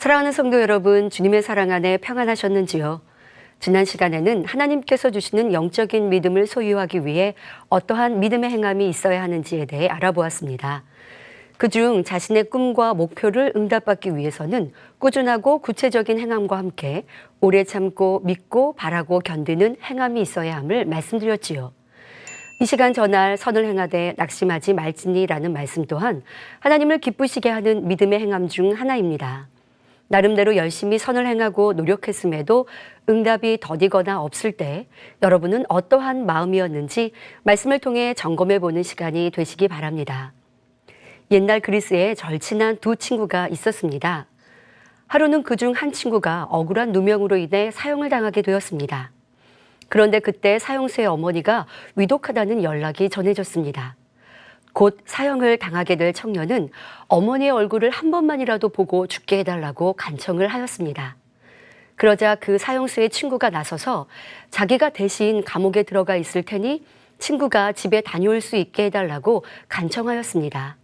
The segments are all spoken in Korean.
사랑하는 성도 여러분, 주님의 사랑 안에 평안하셨는지요? 지난 시간에는 하나님께서 주시는 영적인 믿음을 소유하기 위해 어떠한 믿음의 행함이 있어야 하는지에 대해 알아보았습니다. 그중 자신의 꿈과 목표를 응답받기 위해서는 꾸준하고 구체적인 행함과 함께 오래 참고 믿고 바라고 견디는 행함이 있어야 함을 말씀드렸지요. 이 시간 전할 선을 행하되 낙심하지 말지니라는 말씀 또한 하나님을 기쁘시게 하는 믿음의 행함 중 하나입니다. 나름대로 열심히 선을 행하고 노력했음에도 응답이 더디거나 없을 때 여러분은 어떠한 마음이었는지 말씀을 통해 점검해 보는 시간이 되시기 바랍니다. 옛날 그리스에 절친한 두 친구가 있었습니다. 하루는 그중 한 친구가 억울한 누명으로 인해 사형을 당하게 되었습니다. 그런데 그때 사형수의 어머니가 위독하다는 연락이 전해졌습니다. 곧 사형을 당하게 될 청년은 어머니의 얼굴을 한 번만이라도 보고 죽게 해달라고 간청을 하였습니다. 그러자 그 사형수의 친구가 나서서 자기가 대신 감옥에 들어가 있을 테니 친구가 집에 다녀올 수 있게 해달라고 간청하였습니다.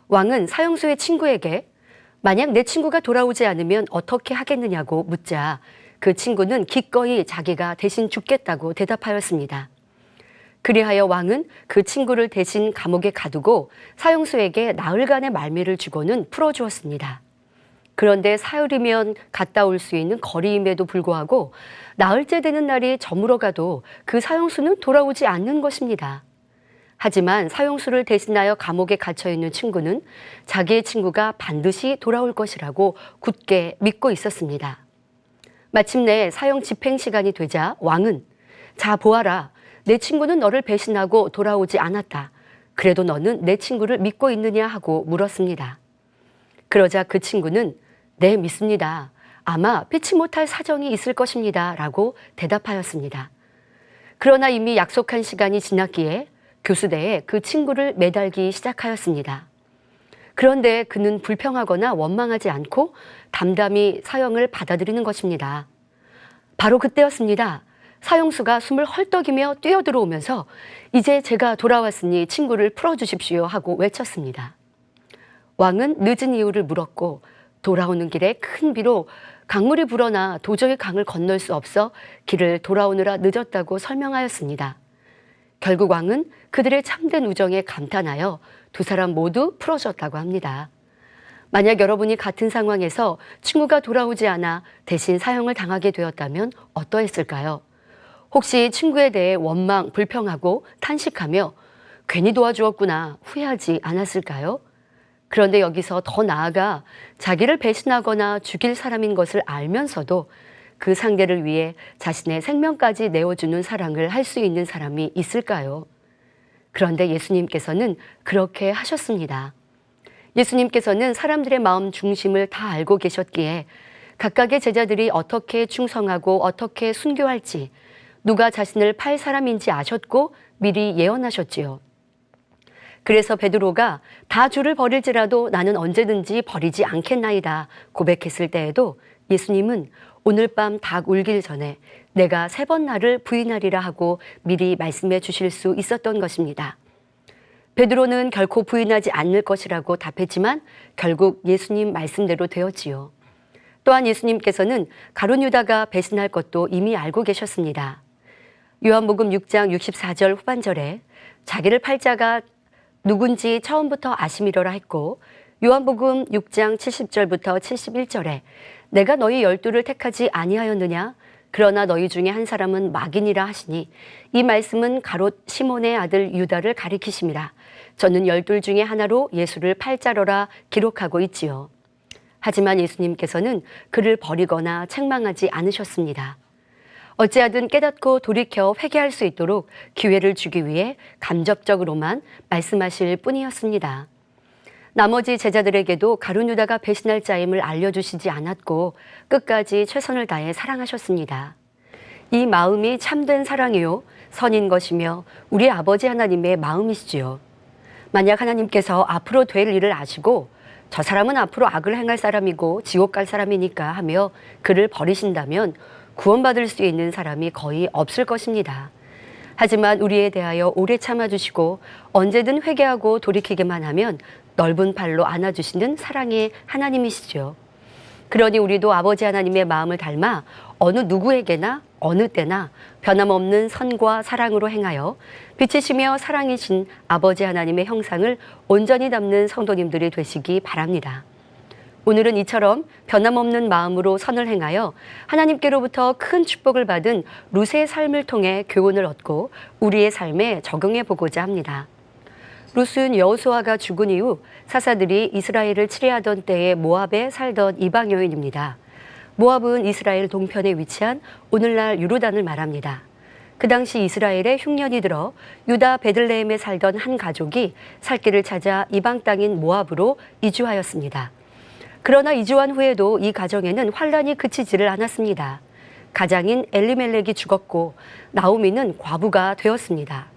왕은 사형수의 친구에게 만약 내 친구가 돌아오지 않으면 어떻게 하겠느냐고 묻자 그 친구는 기꺼이 자기가 대신 죽겠다고 대답하였습니다. 그리하여 왕은 그 친구를 대신 감옥에 가두고 사형수에게 나흘간의 말미를 주고는 풀어주었습니다. 그런데 사흘이면 갔다 올 수 있는 거리임에도 불구하고 나흘째 되는 날이 저물어가도 그 사형수는 돌아오지 않는 것입니다. 하지만 사형수를 대신하여 감옥에 갇혀있는 친구는 자기의 친구가 반드시 돌아올 것이라고 굳게 믿고 있었습니다. 마침내 사형 집행 시간이 되자 왕은 자 보아라. 내 친구는 너를 배신하고 돌아오지 않았다. 그래도 너는 내 친구를 믿고 있느냐 하고 물었습니다. 그러자 그 친구는 네 믿습니다. 아마 피치 못할 사정이 있을 것입니다. 라고 대답하였습니다. 그러나 이미 약속한 시간이 지났기에 교수대에 그 친구를 매달기 시작하였습니다. 그런데 그는 불평하거나 원망하지 않고 담담히 사형을 받아들이는 것입니다. 바로 그때였습니다. 사형수가 숨을 헐떡이며 뛰어들어오면서 이제 제가 돌아왔으니 친구를 풀어주십시오 하고 외쳤습니다. 왕은 늦은 이유를 물었고 돌아오는 길에 큰 비로 강물이 불어나 도저히 강을 건널 수 없어 길을 돌아오느라 늦었다고 설명하였습니다. 결국 왕은 그들의 참된 우정에 감탄하여 두 사람 모두 풀어줬다고 합니다. 만약 여러분이 같은 상황에서 친구가 돌아오지 않아 대신 사형을 당하게 되었다면 어떠했을까요? 혹시 친구에 대해 원망, 불평하고 탄식하며 괜히 도와주었구나 후회하지 않았을까요? 그런데 여기서 더 나아가 자기를 배신하거나 죽일 사람인 것을 알면서도 그 상대를 위해 자신의 생명까지 내어주는 사랑을 할 수 있는 사람이 있을까요? 그런데 예수님께서는 그렇게 하셨습니다. 예수님께서는 사람들의 마음 중심을 다 알고 계셨기에 각각의 제자들이 어떻게 충성하고 어떻게 순교할지 누가 자신을 팔 사람인지 아셨고 미리 예언하셨지요. 그래서 베드로가 다 주를 버릴지라도 나는 언제든지 버리지 않겠나이다 고백했을 때에도 예수님은 오늘 밤 닭 울길 전에 내가 3번 나를 부인하리라 하고 미리 말씀해 주실 수 있었던 것입니다. 베드로는 결코 부인하지 않을 것이라고 답했지만 결국 예수님 말씀대로 되었지요. 또한 예수님께서는 가룟 유다가 배신할 것도 이미 알고 계셨습니다. 요한복음 6장 64절 후반절에 자기를 팔 자가 누군지 처음부터 아심이러라 했고 요한복음 6장 70절부터 71절에 내가 너희 12를 택하지 아니하였느냐 그러나 너희 중에 한 사람은 마귀니라 하시니 이 말씀은 가롯 시몬의 아들 유다를 가리키심이라 저는 12 중에 하나로 예수를 팔 자로라 기록하고 있지요. 하지만 예수님께서는 그를 버리거나 책망하지 않으셨습니다. 어찌하든 깨닫고 돌이켜 회개할 수 있도록 기회를 주기 위해 간접적으로만 말씀하실 뿐이었습니다. 나머지 제자들에게도 가룟 유다가 배신할 자임을 알려주시지 않았고 끝까지 최선을 다해 사랑하셨습니다. 이 마음이 참된 사랑이요 선인 것이며 우리 아버지 하나님의 마음이시지요. 만약 하나님께서 앞으로 될 일을 아시고 저 사람은 앞으로 악을 행할 사람이고 지옥 갈 사람이니까 하며 그를 버리신다면 구원받을 수 있는 사람이 거의 없을 것입니다. 하지만 우리에 대하여 오래 참아주시고 언제든 회개하고 돌이키기만 하면 넓은 팔로 안아주시는 사랑의 하나님이시죠. 그러니 우리도 아버지 하나님의 마음을 닮아 어느 누구에게나 어느 때나 변함없는 선과 사랑으로 행하여 빛이시며 사랑이신 아버지 하나님의 형상을 온전히 담는 성도님들이 되시기 바랍니다. 오늘은 이처럼 변함없는 마음으로 선을 행하여 하나님께로부터 큰 축복을 받은 룻의 삶을 통해 교훈을 얻고 우리의 삶에 적용해 보고자 합니다. 룻은 여호수아가 죽은 이후 사사들이 이스라엘을 치리하던 때에 모압에 살던 이방 여인입니다. 모압은 이스라엘 동편에 위치한 오늘날 요르단을 말합니다. 그 당시 이스라엘에 흉년이 들어 유다 베들레헴에 살던 한 가족이 살 길을 찾아 이방 땅인 모압으로 이주하였습니다. 그러나 이주한 후에도 이 가정에는 환란이 그치지를 않았습니다. 가장인 엘리멜렉이 죽었고 나오미는 과부가 되었습니다.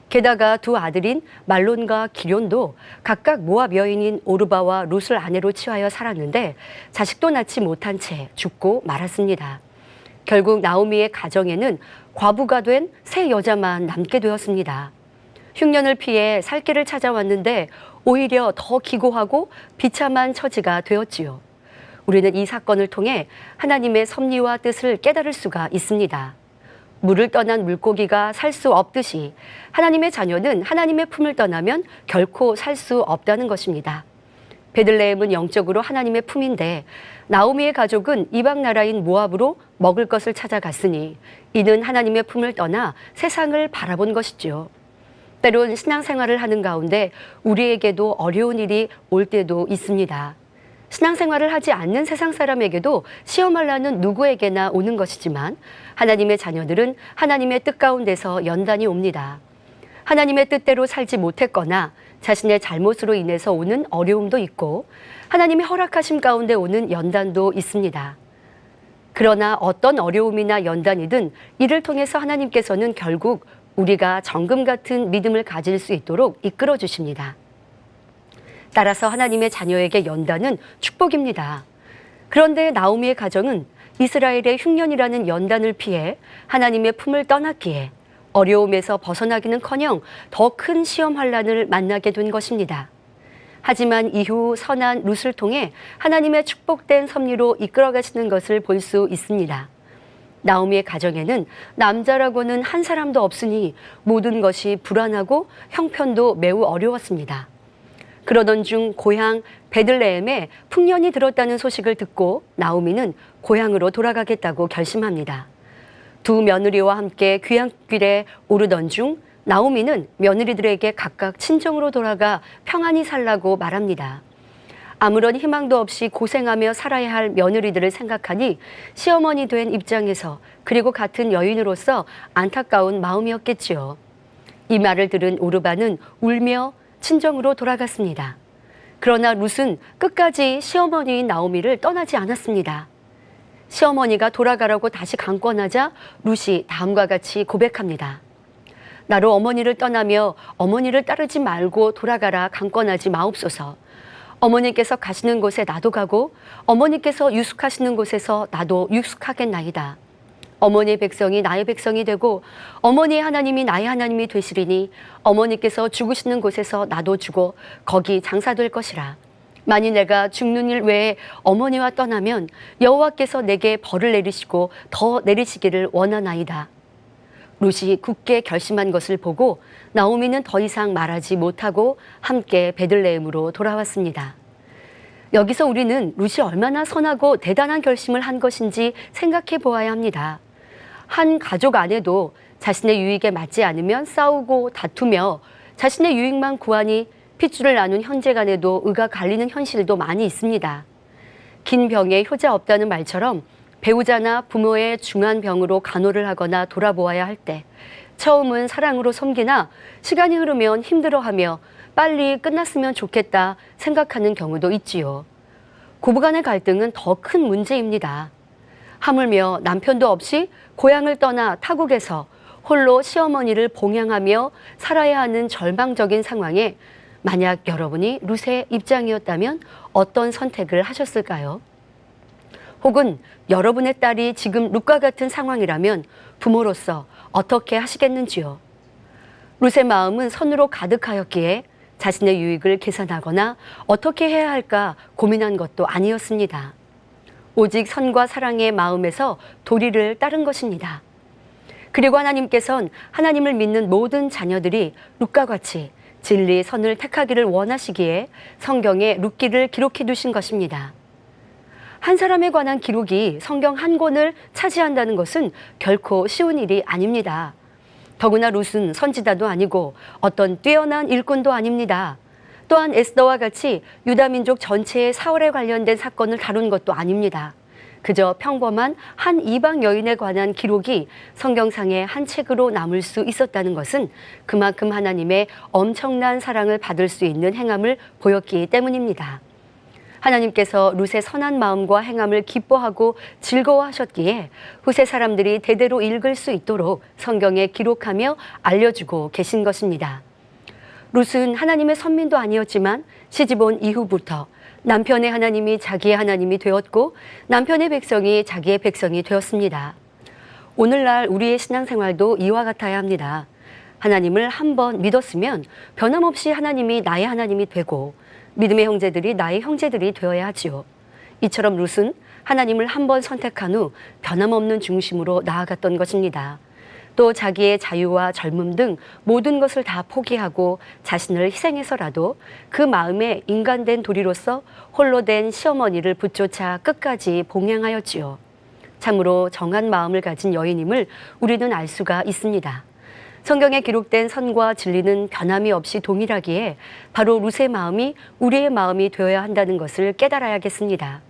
게다가 두 아들인 말론과 기럨도 각각 모압 여인인 오르바와 룻을 아내로 취하여 살았는데 자식도 낳지 못한 채 죽고 말았습니다. 결국 나오미의 가정에는 과부가 된 세 여자만 남게 되었습니다. 흉년을 피해 살 길을 찾아왔는데 오히려 더 기고하고 비참한 처지가 되었지요. 우리는 이 사건을 통해 하나님의 섭리와 뜻을 깨달을 수가 있습니다. 물을 떠난 물고기가 살 수 없듯이 하나님의 자녀는 하나님의 품을 떠나면 결코 살 수 없다는 것입니다. 베들레헴은 영적으로 하나님의 품인데 나오미의 가족은 이방 나라인 모압으로 먹을 것을 찾아갔으니 이는 하나님의 품을 떠나 세상을 바라본 것이죠. 때론 신앙생활을 하는 가운데 우리에게도 어려운 일이 올 때도 있습니다. 신앙생활을 하지 않는 세상 사람에게도 시험하려는 누구에게나 오는 것이지만 하나님의 자녀들은 하나님의 뜻 가운데서 연단이 옵니다. 하나님의 뜻대로 살지 못했거나 자신의 잘못으로 인해서 오는 어려움도 있고 하나님의 허락하심 가운데 오는 연단도 있습니다. 그러나 어떤 어려움이나 연단이든 이를 통해서 하나님께서는 결국 우리가 정금 같은 믿음을 가질 수 있도록 이끌어 주십니다. 따라서 하나님의 자녀에게 연단은 축복입니다. 그런데 나오미의 가정은 이스라엘의 흉년이라는 연단을 피해 하나님의 품을 떠났기에 어려움에서 벗어나기는커녕 더 큰 시험 환란을 만나게 된 것입니다. 하지만 이후 선한 룻을 통해 하나님의 축복된 섭리로 이끌어 가시는 것을 볼 수 있습니다. 나오미의 가정에는 남자라고는 한 사람도 없으니 모든 것이 불안하고 형편도 매우 어려웠습니다. 그러던 중 고향 베들레헴에 풍년이 들었다는 소식을 듣고 나오미는 고향으로 돌아가겠다고 결심합니다. 두 며느리와 함께 귀향길에 오르던 중 나오미는 며느리들에게 각각 친정으로 돌아가 평안히 살라고 말합니다. 아무런 희망도 없이 고생하며 살아야 할 며느리들을 생각하니 시어머니 된 입장에서 그리고 같은 여인으로서 안타까운 마음이었겠지요. 이 말을 들은 오르바는 울며 친정으로 돌아갔습니다. 그러나 룻은 끝까지 시어머니인 나오미를 떠나지 않았습니다. 시어머니가 돌아가라고 다시 강권하자 룻이 다음과 같이 고백합니다. 나로 어머니를 떠나며 어머니를 따르지 말고 돌아가라 강권하지 마옵소서. 어머니께서 가시는 곳에 나도 가고 어머니께서 유숙하시는 곳에서 나도 유숙하겠나이다. 어머니의 백성이 나의 백성이 되고 어머니의 하나님이 나의 하나님이 되시리니 어머니께서 죽으시는 곳에서 나도 죽어 거기 장사될 것이라. 만일 내가 죽는 일 외에 어머니와 떠나면 여호와께서 내게 벌을 내리시고 더 내리시기를 원하나이다. 룻이 굳게 결심한 것을 보고 나오미는 더 이상 말하지 못하고 함께 베들레헴으로 돌아왔습니다. 여기서 우리는 룻이 얼마나 선하고 대단한 결심을 한 것인지 생각해 보아야 합니다. 한 가족 안에도 자신의 유익에 맞지 않으면 싸우고 다투며 자신의 유익만 구하니 핏줄을 나눈 형제 간에도 의가 갈리는 현실도 많이 있습니다. 긴 병에 효자 없다는 말처럼 배우자나 부모의 중한 병으로 간호를 하거나 돌아보아야 할 때 처음은 사랑으로 섬기나 시간이 흐르면 힘들어하며 빨리 끝났으면 좋겠다 생각하는 경우도 있지요. 고부간의 갈등은 더 큰 문제입니다. 하물며 남편도 없이 고향을 떠나 타국에서 홀로 시어머니를 봉양하며 살아야 하는 절망적인 상황에 만약 여러분이 룻의 입장이었다면 어떤 선택을 하셨을까요? 혹은 여러분의 딸이 지금 룻과 같은 상황이라면 부모로서 어떻게 하시겠는지요? 룻의 마음은 선으로 가득하였기에 자신의 유익을 계산하거나 어떻게 해야 할까 고민한 것도 아니었습니다. 오직 선과 사랑의 마음에서 도리를 따른 것입니다. 그리고 하나님께서는 하나님을 믿는 모든 자녀들이 룻과 같이 진리, 선을 택하기를 원하시기에 성경에 룻기를 기록해 두신 것입니다. 한 사람에 관한 기록이 성경 한 권을 차지한다는 것은 결코 쉬운 일이 아닙니다. 더구나 룻은 선지자도 아니고 어떤 뛰어난 일꾼도 아닙니다. 또한 에스더와 같이 유다 민족 전체의 사울에 관련된 사건을 다룬 것도 아닙니다. 그저 평범한 한 이방 여인에 관한 기록이 성경상의 한 책으로 남을 수 있었다는 것은 그만큼 하나님의 엄청난 사랑을 받을 수 있는 행함을 보였기 때문입니다. 하나님께서 룻의 선한 마음과 행함을 기뻐하고 즐거워하셨기에 후세 사람들이 대대로 읽을 수 있도록 성경에 기록하며 알려주고 계신 것입니다. 룻은 하나님의 선민도 아니었지만 시집온 이후부터 남편의 하나님이 자기의 하나님이 되었고 남편의 백성이 자기의 백성이 되었습니다. 오늘날 우리의 신앙생활도 이와 같아야 합니다. 하나님을 한번 믿었으면 변함없이 하나님이 나의 하나님이 되고 믿음의 형제들이 나의 형제들이 되어야 하지요. 이처럼 룻은 하나님을 한번 선택한 후 변함없는 중심으로 나아갔던 것입니다. 또 자기의 자유와 젊음 등 모든 것을 다 포기하고 자신을 희생해서라도 그 마음에 인간된 도리로서 홀로 된 시어머니를 붙쫓아 끝까지 봉양하였지요. 참으로 정한 마음을 가진 여인임을 우리는 알 수가 있습니다. 성경에 기록된 선과 진리는 변함이 없이 동일하기에 바로 룻의 마음이 우리의 마음이 되어야 한다는 것을 깨달아야겠습니다.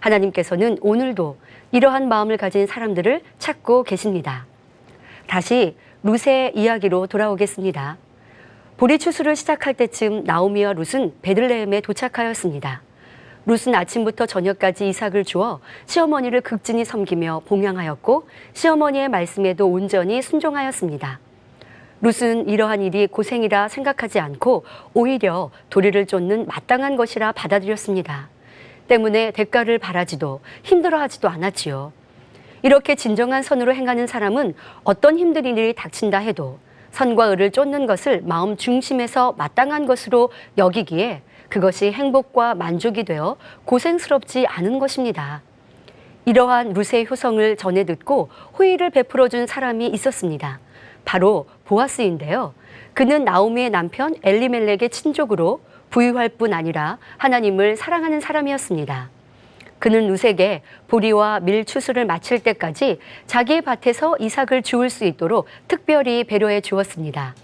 하나님께서는 오늘도 이러한 마음을 가진 사람들을 찾고 계십니다. 다시 룻의 이야기로 돌아오겠습니다. 보리 추수를 시작할 때쯤 나오미와 룻은 베들레헴에 도착하였습니다. 룻은 아침부터 저녁까지 이삭을 주어 시어머니를 극진히 섬기며 봉양하였고 시어머니의 말씀에도 온전히 순종하였습니다. 룻은 이러한 일이 고생이라 생각하지 않고 오히려 도리를 쫓는 마땅한 것이라 받아들였습니다. 때문에 대가를 바라지도 힘들어하지도 않았지요. 이렇게 진정한 선으로 행하는 사람은 어떤 힘든 일이 닥친다 해도 선과 의를 쫓는 것을 마음 중심에서 마땅한 것으로 여기기에 그것이 행복과 만족이 되어 고생스럽지 않은 것입니다. 이러한 룻의 효성을 전해 듣고 호의를 베풀어 준 사람이 있었습니다. 바로 보아스인데요. 그는 나오미의 남편 엘리멜렉의 친족으로 부유할 뿐 아니라 하나님을 사랑하는 사람이었습니다. 그는 룻에게 보리와 밀 추수를 마칠 때까지 자기의 밭에서 이삭을 주울 수 있도록 특별히 배려해 주었습니다.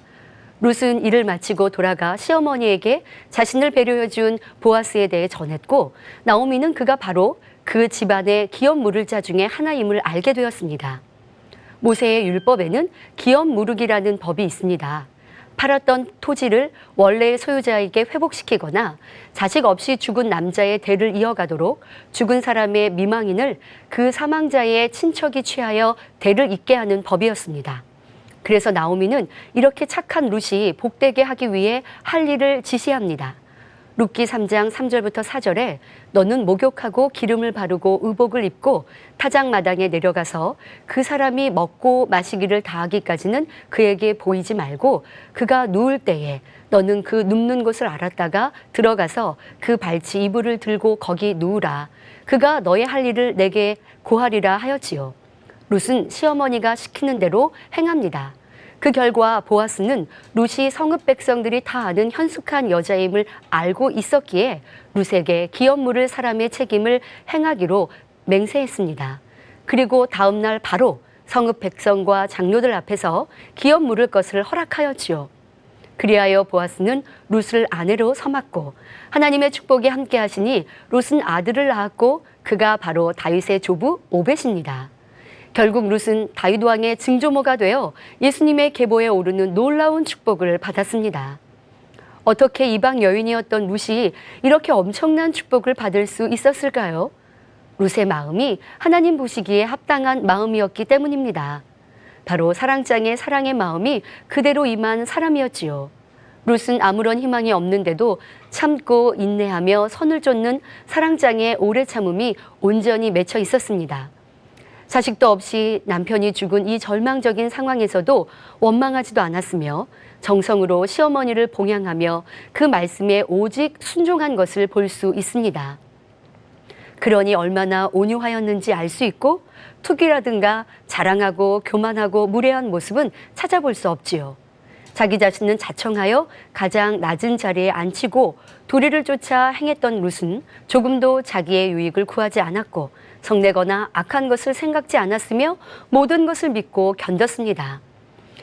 룻은 일을 마치고 돌아가 시어머니에게 자신을 배려해 준 보아스에 대해 전했고 나오미는 그가 바로 그 집안의 기업 물을 자 중에 하나임을 알게 되었습니다. 모세의 율법에는 기업 무르기라는 법이 있습니다. 팔았던 토지를 원래의 소유자에게 회복시키거나 자식 없이 죽은 남자의 대를 이어가도록 죽은 사람의 미망인을 그 사망자의 친척이 취하여 대를 잇게 하는 법이었습니다. 그래서 나오미는 이렇게 착한 룻이 복되게 하기 위해 할 일을 지시합니다. 룻기 3장 3절부터 4절에 너는 목욕하고 기름을 바르고 의복을 입고 타작마당에 내려가서 그 사람이 먹고 마시기를 다하기까지는 그에게 보이지 말고 그가 누울 때에 너는 그 눕는 곳을 알았다가 들어가서 그 발치 이불을 들고 거기 누우라. 그가 너의 할 일을 내게 고하리라 하였지요. 룻은 시어머니가 시키는 대로 행합니다. 그 결과 보아스는 룻이 성읍 백성들이 다 아는 현숙한 여자임을 알고 있었기에 룻에게 기업 물을 사람의 책임을 행하기로 맹세했습니다. 그리고 다음 날 바로 성읍 백성과 장로들 앞에서 기업 물을 것을 허락하였지요. 그리하여 보아스는 룻을 아내로 삼았고 하나님의 축복이 함께 하시니 룻은 아들을 낳았고 그가 바로 다윗의 조부 오벳입니다. 결국 룻은 다윗 왕의 증조모가 되어 예수님의 계보에 오르는 놀라운 축복을 받았습니다. 어떻게 이방 여인이었던 룻이 이렇게 엄청난 축복을 받을 수 있었을까요? 룻의 마음이 하나님 보시기에 합당한 마음이었기 때문입니다. 바로 사랑장의 사랑의 마음이 그대로 임한 사람이었지요. 룻은 아무런 희망이 없는데도 참고 인내하며 선을 쫓는 사랑장의 오래 참음이 온전히 맺혀 있었습니다. 자식도 없이 남편이 죽은 이 절망적인 상황에서도 원망하지도 않았으며 정성으로 시어머니를 봉양하며 그 말씀에 오직 순종한 것을 볼 수 있습니다. 그러니 얼마나 온유하였는지 알 수 있고 투기라든가 자랑하고 교만하고 무례한 모습은 찾아볼 수 없지요. 자기 자신은 자청하여 가장 낮은 자리에 앉히고 도리를 쫓아 행했던 룻은 조금도 자기의 유익을 구하지 않았고 성내거나 악한 것을 생각지 않았으며 모든 것을 믿고 견뎠습니다.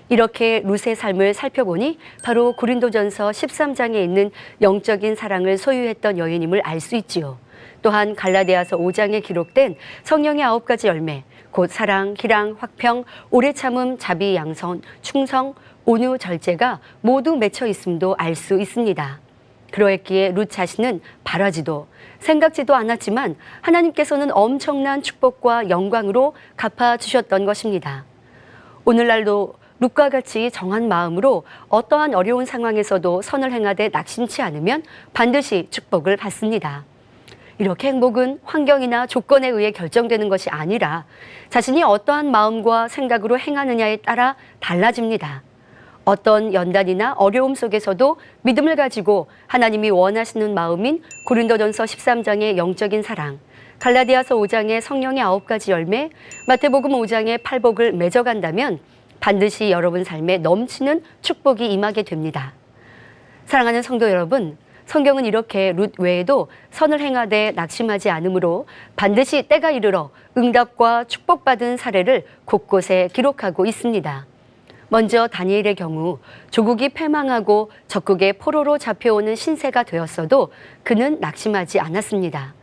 이렇게 룻의 삶을 살펴보니 바로 고린도전서 13장에 있는 영적인 사랑을 소유했던 여인임을 알 수 있지요. 또한 갈라디아서 5장에 기록된 성령의 9가지 열매, 곧 사랑, 희랑, 화평, 오래 참음, 자비, 양선, 충성, 온유, 절제가 모두 맺혀 있음도 알 수 있습니다. 그러했기에 룻 자신은 바라지도 생각지도 않았지만 하나님께서는 엄청난 축복과 영광으로 갚아주셨던 것입니다. 오늘날도 룻과 같이 정한 마음으로 어떠한 어려운 상황에서도 선을 행하되 낙심치 않으면 반드시 축복을 받습니다. 이렇게 행복은 환경이나 조건에 의해 결정되는 것이 아니라 자신이 어떠한 마음과 생각으로 행하느냐에 따라 달라집니다. 어떤 연단이나 어려움 속에서도 믿음을 가지고 하나님이 원하시는 마음인 고린도전서 13장의 영적인 사랑, 갈라디아서 5장의 성령의 9가지 열매, 마태복음 5장의 팔복을 맺어간다면 반드시 여러분 삶에 넘치는 축복이 임하게 됩니다. 사랑하는 성도 여러분, 성경은 이렇게 룻 외에도 선을 행하되 낙심하지 않으므로 반드시 때가 이르러 응답과 축복받은 사례를 곳곳에 기록하고 있습니다. 먼저 다니엘의 경우 조국이 패망하고 적국의 포로로 잡혀오는 신세가 되었어도 그는 낙심하지 않았습니다.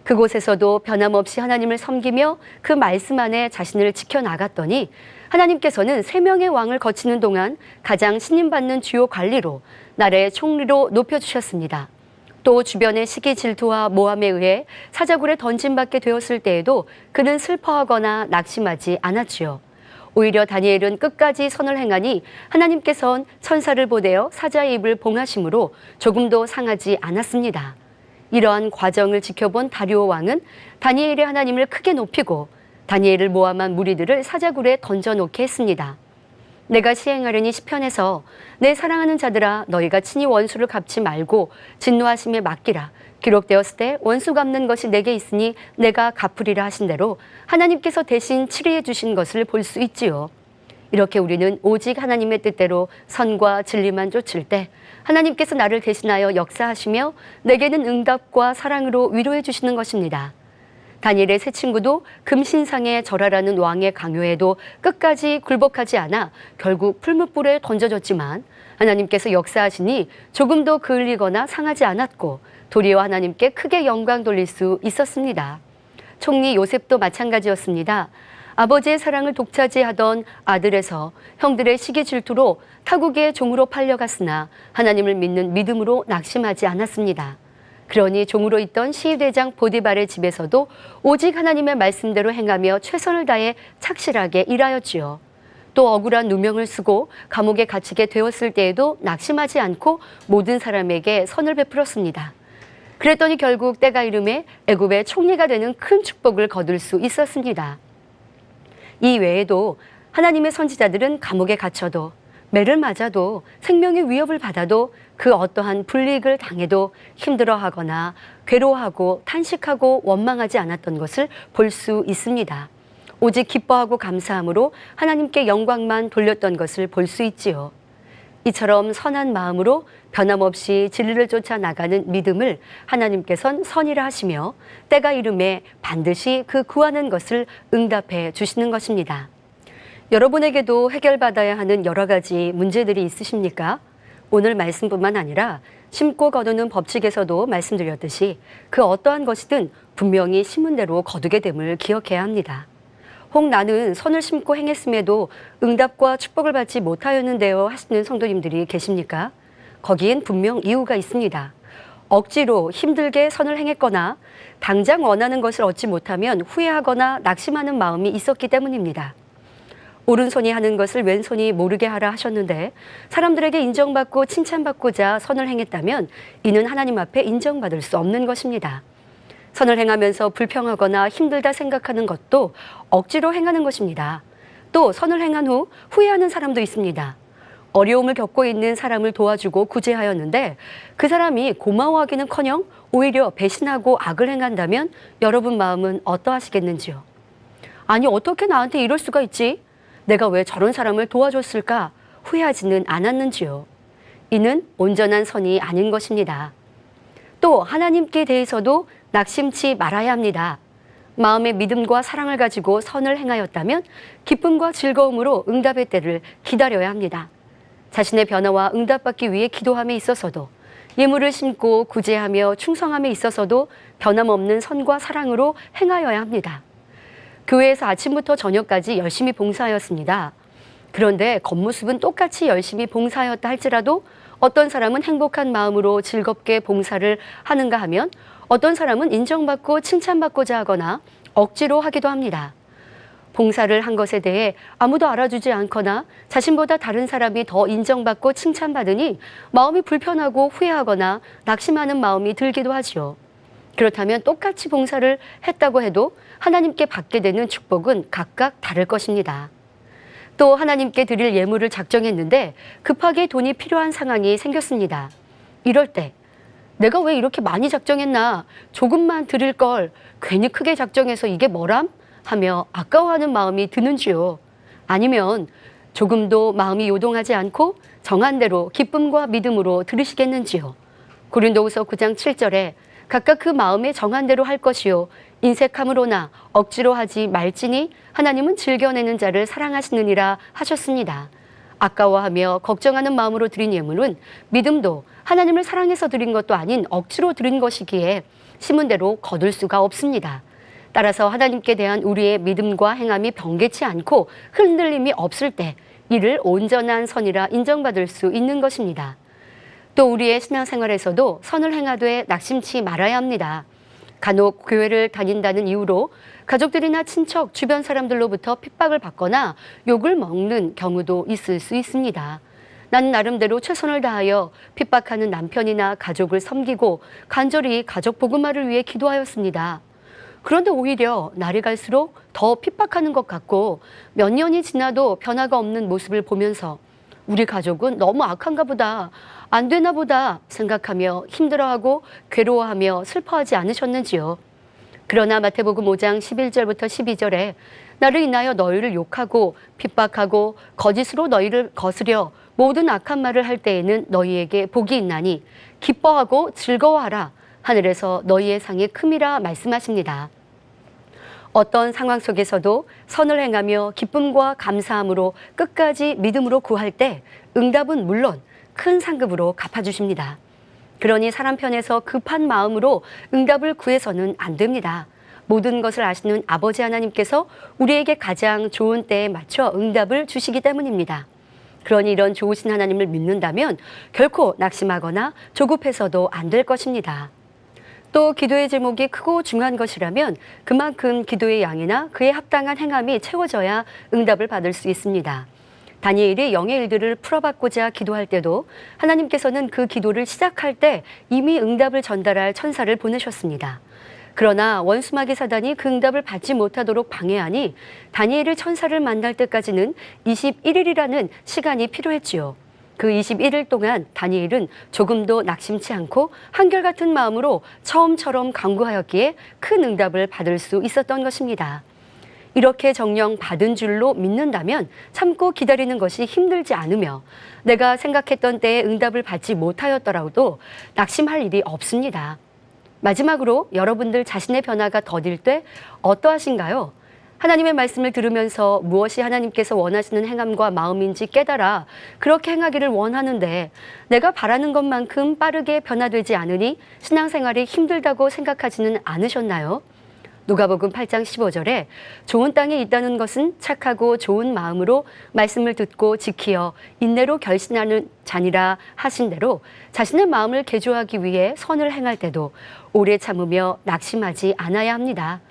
그곳에서도 변함없이 하나님을 섬기며 그 말씀 안에 자신을 지켜나갔더니 하나님께서는 3명의 왕을 거치는 동안 가장 신임받는 주요 관리로 나라의 총리로 높여주셨습니다. 또 주변의 시기 질투와 모함에 의해 사자굴에 던짐받게 되었을 때에도 그는 슬퍼하거나 낙심하지 않았지요. 오히려 다니엘은 끝까지 선을 행하니 하나님께서는 천사를 보내어 사자의 입을 봉하심으로 조금도 상하지 않았습니다. 이러한 과정을 지켜본 다리오 왕은 다니엘의 하나님을 크게 높이고 다니엘을 모함한 무리들을 사자굴에 던져놓게 했습니다. 내가 시행하려니 시편에서 내 사랑하는 자들아 너희가 친히 원수를 갚지 말고 진노하심에 맡기라. 기록되었을 때 원수 갚는 것이 내게 있으니 내가 갚으리라 하신 대로 하나님께서 대신 치리해 주신 것을 볼 수 있지요. 이렇게 우리는 오직 하나님의 뜻대로 선과 진리만 쫓을 때 하나님께서 나를 대신하여 역사하시며 내게는 응답과 사랑으로 위로해 주시는 것입니다. 다니엘의 세 친구도 금신상에 절하라는 왕의 강요에도 끝까지 굴복하지 않아 결국 풀무불에 던져졌지만 하나님께서 역사하시니 조금도 그을리거나 상하지 않았고 도리어 하나님께 크게 영광 돌릴 수 있었습니다. 총리 요셉도 마찬가지였습니다. 아버지의 사랑을 독차지하던 아들에서 형들의 시기 질투로 타국의 종으로 팔려갔으나 하나님을 믿는 믿음으로 낙심하지 않았습니다. 그러니 종으로 있던 시위대장 보디발의 집에서도 오직 하나님의 말씀대로 행하며 최선을 다해 착실하게 일하였지요. 또 억울한 누명을 쓰고 감옥에 갇히게 되었을 때에도 낙심하지 않고 모든 사람에게 선을 베풀었습니다. 그랬더니 결국 때가 이름에 애굽의 총리가 되는 큰 축복을 거둘 수 있었습니다. 이 외에도 하나님의 선지자들은 감옥에 갇혀도 매를 맞아도 생명의 위협을 받아도 그 어떠한 불이익을 당해도 힘들어하거나 괴로워하고 탄식하고 원망하지 않았던 것을 볼 수 있습니다. 오직 기뻐하고 감사함으로 하나님께 영광만 돌렸던 것을 볼 수 있지요. 이처럼 선한 마음으로 변함없이 진리를 쫓아 나가는 믿음을 하나님께서는 선이라 하시며 때가 이름에 반드시 그 구하는 것을 응답해 주시는 것입니다. 여러분에게도 해결받아야 하는 여러 가지 문제들이 있으십니까? 오늘 말씀뿐만 아니라 심고 거두는 법칙에서도 말씀드렸듯이 그 어떠한 것이든 분명히 심은 대로 거두게 됨을 기억해야 합니다. 혹 나는 선을 심고 행했음에도 응답과 축복을 받지 못하였는데요 하시는 성도님들이 계십니까? 거기엔 분명 이유가 있습니다. 억지로 힘들게 선을 행했거나 당장 원하는 것을 얻지 못하면 후회하거나 낙심하는 마음이 있었기 때문입니다. 오른손이 하는 것을 왼손이 모르게 하라 하셨는데 사람들에게 인정받고 칭찬받고자 선을 행했다면 이는 하나님 앞에 인정받을 수 없는 것입니다. 선을 행하면서 불평하거나 힘들다 생각하는 것도 억지로 행하는 것입니다. 또 선을 행한 후 후회하는 사람도 있습니다. 어려움을 겪고 있는 사람을 도와주고 구제하였는데 그 사람이 고마워하기는커녕 오히려 배신하고 악을 행한다면 여러분 마음은 어떠하시겠는지요? 아니 어떻게 나한테 이럴 수가 있지? 내가 왜 저런 사람을 도와줬을까? 후회하지는 않았는지요? 이는 온전한 선이 아닌 것입니다. 또 하나님께 대해서도 낙심치 말아야 합니다. 마음의 믿음과 사랑을 가지고 선을 행하였다면 기쁨과 즐거움으로 응답의 때를 기다려야 합니다. 자신의 변화와 응답받기 위해 기도함에 있어서도 예물을 심고 구제하며 충성함에 있어서도 변함없는 선과 사랑으로 행하여야 합니다. 교회에서 아침부터 저녁까지 열심히 봉사하였습니다. 그런데 겉모습은 똑같이 열심히 봉사하였다 할지라도 어떤 사람은 행복한 마음으로 즐겁게 봉사를 하는가 하면 어떤 사람은 인정받고 칭찬받고자 하거나 억지로 하기도 합니다. 봉사를 한 것에 대해 아무도 알아주지 않거나 자신보다 다른 사람이 더 인정받고 칭찬받으니 마음이 불편하고 후회하거나 낙심하는 마음이 들기도 하지요. 그렇다면 똑같이 봉사를 했다고 해도 하나님께 받게 되는 축복은 각각 다를 것입니다. 또 하나님께 드릴 예물을 작정했는데 급하게 돈이 필요한 상황이 생겼습니다. 이럴 때 내가 왜 이렇게 많이 작정했나? 조금만 드릴 걸 괜히 크게 작정해서 이게 뭐람? 하며 아까워하는 마음이 드는지요? 아니면 조금도 마음이 요동하지 않고 정한 대로 기쁨과 믿음으로 들으시겠는지요? 고린도후서 9장 7절에 각각 그 마음에 정한 대로 할 것이요 인색함으로나 억지로 하지 말지니 하나님은 즐겨내는 자를 사랑하시느니라 하셨습니다. 아까워하며 걱정하는 마음으로 드린 예물은 믿음도 하나님을 사랑해서 드린 것도 아닌 억지로 드린 것이기에 심은 대로 거둘 수가 없습니다. 따라서 하나님께 대한 우리의 믿음과 행함이 변개치 않고 흔들림이 없을 때 이를 온전한 선이라 인정받을 수 있는 것입니다. 또 우리의 신앙생활에서도 선을 행하되 낙심치 말아야 합니다. 간혹 교회를 다닌다는 이유로 가족들이나 친척, 주변 사람들로부터 핍박을 받거나 욕을 먹는 경우도 있을 수 있습니다. 나는 나름대로 최선을 다하여 핍박하는 남편이나 가족을 섬기고 간절히 가족 복음화를 위해 기도하였습니다. 그런데 오히려 날이 갈수록 더 핍박하는 것 같고 몇 년이 지나도 변화가 없는 모습을 보면서 우리 가족은 너무 악한가 보다, 안 되나 보다 생각하며 힘들어하고 괴로워하며 슬퍼하지 않으셨는지요? 그러나 마태복음 5장 11절부터 12절에 나를 인하여 너희를 욕하고 핍박하고 거짓으로 너희를 거스려 모든 악한 말을 할 때에는 너희에게 복이 있나니 기뻐하고 즐거워하라. 하늘에서 너희의 상이 큼이라 말씀하십니다. 어떤 상황 속에서도 선을 행하며 기쁨과 감사함으로 끝까지 믿음으로 구할 때 응답은 물론 큰 상급으로 갚아주십니다. 그러니 사람 편에서 급한 마음으로 응답을 구해서는 안 됩니다. 모든 것을 아시는 아버지 하나님께서 우리에게 가장 좋은 때에 맞춰 응답을 주시기 때문입니다. 그러니 이런 좋으신 하나님을 믿는다면 결코 낙심하거나 조급해서도 안 될 것입니다. 또 기도의 제목이 크고 중요한 것이라면 그만큼 기도의 양이나 그에 합당한 행함이 채워져야 응답을 받을 수 있습니다. 다니엘이 영의 일들을 풀어받고자 기도할 때도 하나님께서는 그 기도를 시작할 때 이미 응답을 전달할 천사를 보내셨습니다. 그러나 원수마귀 사단이 그 응답을 받지 못하도록 방해하니 다니엘이 천사를 만날 때까지는 21일이라는 시간이 필요했지요. 그 21일 동안 다니엘은 조금도 낙심치 않고 한결같은 마음으로 처음처럼 간구하였기에 큰 응답을 받을 수 있었던 것입니다. 이렇게 정령 받은 줄로 믿는다면 참고 기다리는 것이 힘들지 않으며 내가 생각했던 때에 응답을 받지 못하였더라도 낙심할 일이 없습니다. 마지막으로 여러분들 자신의 변화가 더딜 때 어떠하신가요? 하나님의 말씀을 들으면서 무엇이 하나님께서 원하시는 행함과 마음인지 깨달아 그렇게 행하기를 원하는데 내가 바라는 것만큼 빠르게 변화되지 않으니 신앙생활이 힘들다고 생각하지는 않으셨나요? 누가복음 8장 15절에 좋은 땅에 있다는 것은 착하고 좋은 마음으로 말씀을 듣고 지키어 인내로 결신하는 자니라 하신 대로 자신의 마음을 개조하기 위해 선을 행할 때도 오래 참으며 낙심하지 않아야 합니다.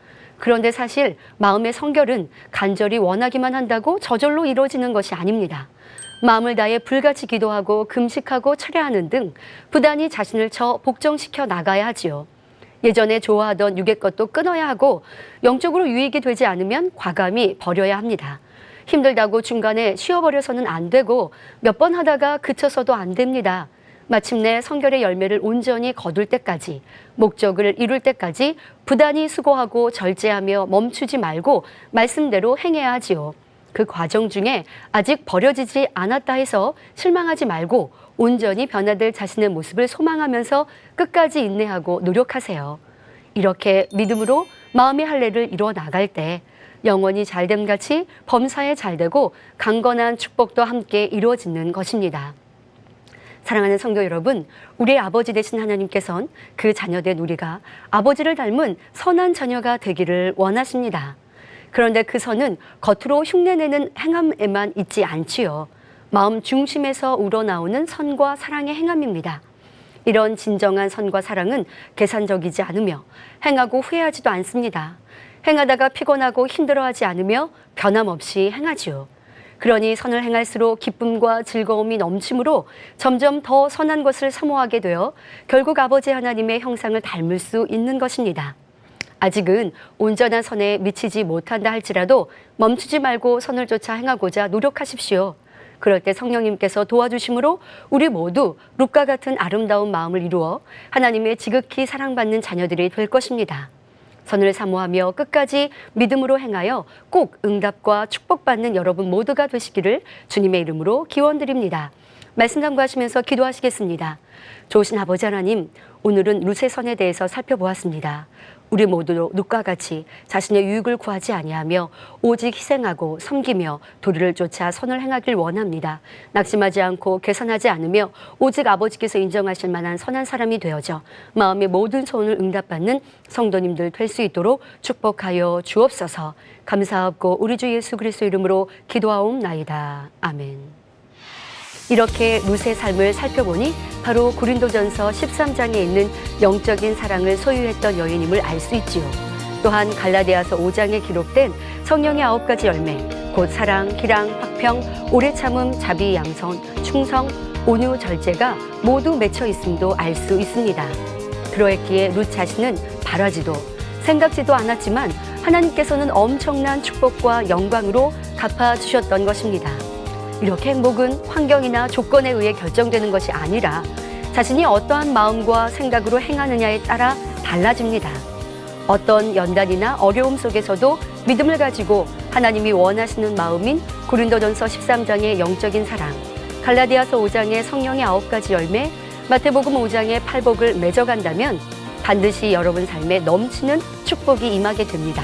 그런데 사실 마음의 성결은 간절히 원하기만 한다고 저절로 이루어지는 것이 아닙니다. 마음을 다해 불같이 기도하고 금식하고 철야하는 등 부단히 자신을 복종시켜 나가야 하지요. 예전에 좋아하던 육의 것도 끊어야 하고 영적으로 유익이 되지 않으면 과감히 버려야 합니다. 힘들다고 중간에 쉬어버려서는 안 되고 몇 번 하다가 그쳐서도 안 됩니다. 마침내 성결의 열매를 온전히 거둘 때까지, 목적을 이룰 때까지 부단히 수고하고 절제하며 멈추지 말고 말씀대로 행해야 하지요. 그 과정 중에 아직 버려지지 않았다 해서 실망하지 말고 온전히 변화될 자신의 모습을 소망하면서 끝까지 인내하고 노력하세요. 이렇게 믿음으로 마음의 할례를 이루어 나갈 때 영원히 잘됨같이 범사에 잘되고 강건한 축복도 함께 이루어지는 것입니다. 사랑하는 성도 여러분, 우리의 아버지 되신 하나님께서는 그 자녀된 우리가 아버지를 닮은 선한 자녀가 되기를 원하십니다. 그런데 그 선은 겉으로 흉내내는 행함에만 있지 않지요. 마음 중심에서 우러나오는 선과 사랑의 행함입니다. 이런 진정한 선과 사랑은 계산적이지 않으며 행하고 후회하지도 않습니다. 행하다가 피곤하고 힘들어하지 않으며 변함없이 행하지요. 그러니 선을 행할수록 기쁨과 즐거움이 넘치므로 점점 더 선한 것을 사모하게 되어 결국 아버지 하나님의 형상을 닮을 수 있는 것입니다. 아직은 온전한 선에 미치지 못한다 할지라도 멈추지 말고 선을 쫓아 행하고자 노력하십시오. 그럴 때 성령님께서 도와주심으로 우리 모두 룻과 같은 아름다운 마음을 이루어 하나님의 지극히 사랑받는 자녀들이 될 것입니다. 선을 사모하며 끝까지 믿음으로 행하여 꼭 응답과 축복받는 여러분 모두가 되시기를 주님의 이름으로 기원드립니다. 말씀 참고하시면서 기도하시겠습니다. 좋으신 아버지 하나님, 오늘은 룻의 선에 대해서 살펴보았습니다. 우리 모두 룻과 같이 자신의 유익을 구하지 아니하며 오직 희생하고 섬기며 도리를 쫓아 선을 행하길 원합니다. 낙심하지 않고 계산하지 않으며 오직 아버지께서 인정하실 만한 선한 사람이 되어져 마음의 모든 소원을 응답받는 성도님들 될 수 있도록 축복하여 주옵소서. 감사하고 우리 주 예수 그리스도 이름으로 기도하옵나이다. 아멘. 이렇게 룻의 삶을 살펴보니 바로 고린도전서 13장에 있는 영적인 사랑을 소유했던 여인임을 알 수 있지요. 또한 갈라디아서 5장에 기록된 성령의 9가지 열매, 곧 사랑, 기랑, 화평, 오래 참음, 자비, 양선, 충성, 온유, 절제가 모두 맺혀 있음도 알 수 있습니다. 그러했기에 룻 자신은 바라지도 생각지도 않았지만 하나님께서는 엄청난 축복과 영광으로 갚아주셨던 것입니다. 이렇게 행복은 환경이나 조건에 의해 결정되는 것이 아니라 자신이 어떠한 마음과 생각으로 행하느냐에 따라 달라집니다. 어떤 연단이나 어려움 속에서도 믿음을 가지고 하나님이 원하시는 마음인 고린도전서 13장의 영적인 사랑, 갈라디아서 5장의 성령의 9가지 열매, 마태복음 5장의 팔복을 맺어간다면 반드시 여러분 삶에 넘치는 축복이 임하게 됩니다.